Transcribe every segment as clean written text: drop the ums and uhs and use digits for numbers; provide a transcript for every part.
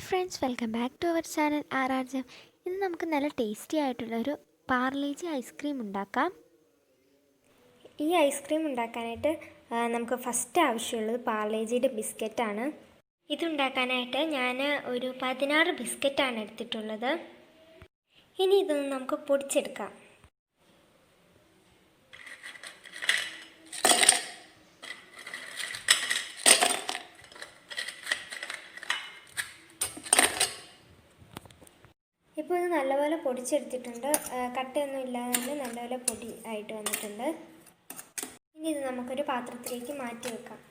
Friends, welcome back to our channel RRJEM. ഇന്ന് നമുക്ക് നല്ല ടേസ്റ്റി ആയിട്ടുള്ളൊരു പാർലെ ജി ഐസ്ക്രീം ഉണ്ടാക്കാം. ഈ ഐസ്ക്രീം ഉണ്ടാക്കാനായിട്ട് നമുക്ക് ഫസ്റ്റ് ആവശ്യമുള്ളത് പാർലെ ജിയുടെ ബിസ്ക്കറ്റാണ്. ഇതുണ്ടാക്കാനായിട്ട് ഞാൻ ഒരു 16 ബിസ്ക്കറ്റാണ് എടുത്തിട്ടുള്ളത്. ഇനി ഇതൊന്ന് നമുക്ക് പൊടിച്ചെടുക്കാം. ഇപ്പോൾ ഇത് നല്ലപോലെ പൊടിച്ചെടുത്തിട്ടുണ്ട്. കട്ടയൊന്നും ഇല്ലാതെ തന്നെ നല്ലപോലെ പൊടി ആയിട്ട് വന്നിട്ടുണ്ട്. ഇനി ഇത് നമുക്കൊരു പാത്രത്തിലേക്ക് മാറ്റി വെക്കാം.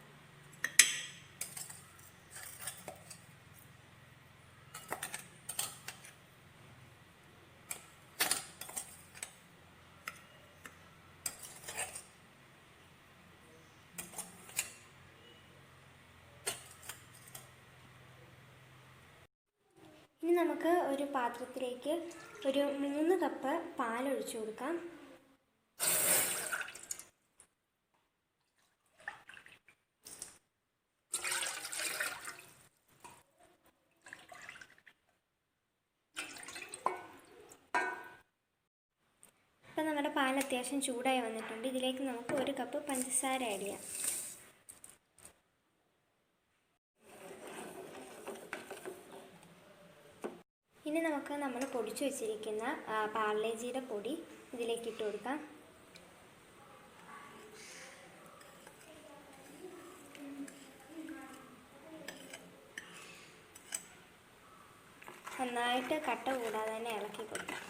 ഇനി നമുക്ക് ഒരു പാത്രത്തിലേക്ക് ഒരു 3 കപ്പ് പാലൊഴിച്ചു കൊടുക്കാം. ഇപ്പം നമ്മുടെ പാൽ അത്യാവശ്യം ചൂടായി വന്നിട്ടുണ്ട്. ഇതിലേക്ക് നമുക്ക് 1 കപ്പ് പഞ്ചസാര ആഡ് ചെയ്യാം. ഇനി നമുക്ക് നമ്മൾ പൊടിച്ചു വെച്ചിരിക്കുന്ന പാർലെ ജിയുടെ പൊടി ഇതിലേക്ക് ഇട്ട് കൊടുക്കാം. നന്നായിട്ട് കട്ട കൂടാതെ തന്നെ ഇളക്കി കൊടുക്കാം.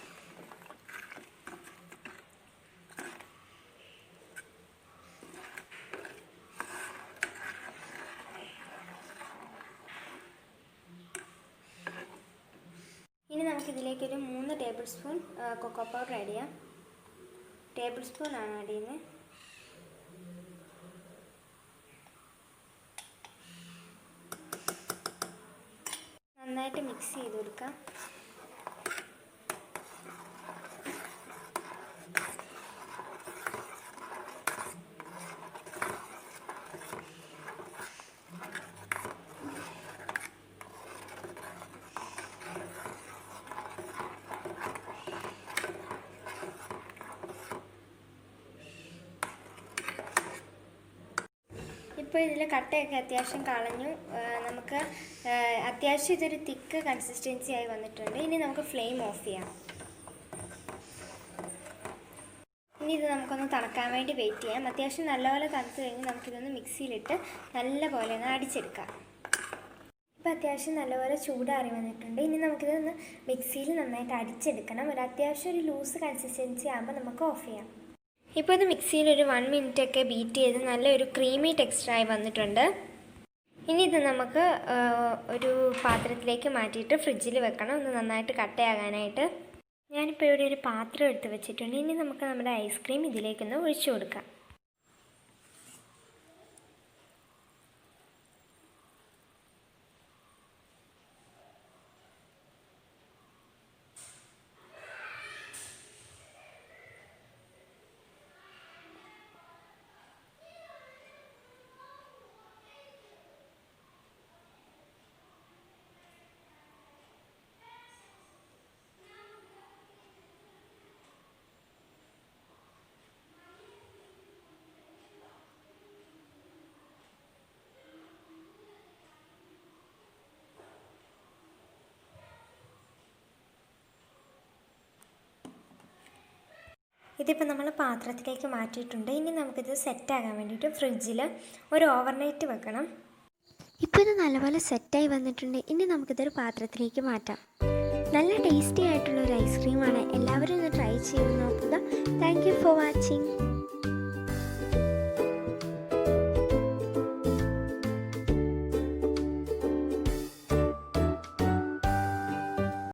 ഇനി നമുക്കിതിലേക്കൊരു 3 table spoon cocoa powder add ചെയ്യാം. ടേബിൾ സ്പൂണാണ് ആഡ് ചെയ്യുന്നത്. നന്നായിട്ട് മിക്സ് ചെയ്ത് കൊടുക്കാം. ഇപ്പോൾ ഇതിൽ കട്ടയൊക്കെ അത്യാവശ്യം കളഞ്ഞു. നമുക്ക് അത്യാവശ്യം ഇതൊരു തിക്ക് കൺസിസ്റ്റൻസി ആയി വന്നിട്ടുണ്ട്. ഇനി നമുക്ക് ഫ്ലെയിം ഓഫ് ചെയ്യാം. ഇനി ഇത് നമുക്കൊന്ന് തണുക്കാൻ വേണ്ടി വെയിറ്റ് ചെയ്യാം. അത്യാവശ്യം നല്ലപോലെ തണുത്ത് കഴിഞ്ഞ് നമുക്കിതൊന്ന് മിക്സിയിലിട്ട് നല്ലപോലെ ഒന്ന് അടിച്ചെടുക്കാം. ഇപ്പോൾ അത്യാവശ്യം നല്ലപോലെ ചൂടാറി വന്നിട്ടുണ്ട്. ഇനി നമുക്കിതൊന്ന് മിക്സിയിൽ നന്നായിട്ട് അടിച്ചെടുക്കണം. അത്യാവശ്യം ഒരു ലൂസ് കൺസിസ്റ്റൻസി ആകുമ്പോൾ നമുക്ക് ഓഫ് ചെയ്യാം. ഇപ്പോൾ ഇത് മിക്സിയിൽ ഒരു 1 മിനിറ്റൊക്കെ ബീറ്റ് ചെയ്ത് നല്ലൊരു ക്രീമി ടെക്സ്ചറായി വന്നിട്ടുണ്ട്. ഇനി ഇത് നമുക്ക് ഒരു പാത്രത്തിലേക്ക് മാറ്റിയിട്ട് ഫ്രിഡ്ജിൽ വെക്കണം, ഒന്ന് നന്നായിട്ട് കട്ടയാകാനായിട്ട്. ഞാനിപ്പോൾ ഇവിടെ ഒരു പാത്രം എടുത്ത് വെച്ചിട്ടുണ്ട്. ഇനി നമുക്ക് നമ്മുടെ ഐസ്ക്രീം ഇതിലേക്കൊന്ന് ഒഴിച്ചു കൊടുക്കാം. ഇതിപ്പോൾ നമ്മൾ പാത്രത്തിലേക്ക് മാറ്റിയിട്ടുണ്ട്. ഇനി നമുക്കിത് സെറ്റാകാൻ വേണ്ടിയിട്ട് ഫ്രിഡ്ജിൽ ഒരു ഓവർനൈറ്റ് വെക്കണം. ഇപ്പോൾ ഇത് നല്ലപോലെ സെറ്റായി വന്നിട്ടുണ്ട്. ഇനി നമുക്കിതൊരു പാത്രത്തിലേക്ക് മാറ്റാം. നല്ല ടേസ്റ്റി ആയിട്ടുള്ളൊരു ഐസ്ക്രീമാണ്. എല്ലാവരും ഒന്ന് ട്രൈ ചെയ്ത് നോക്കുക. Thank you for watching.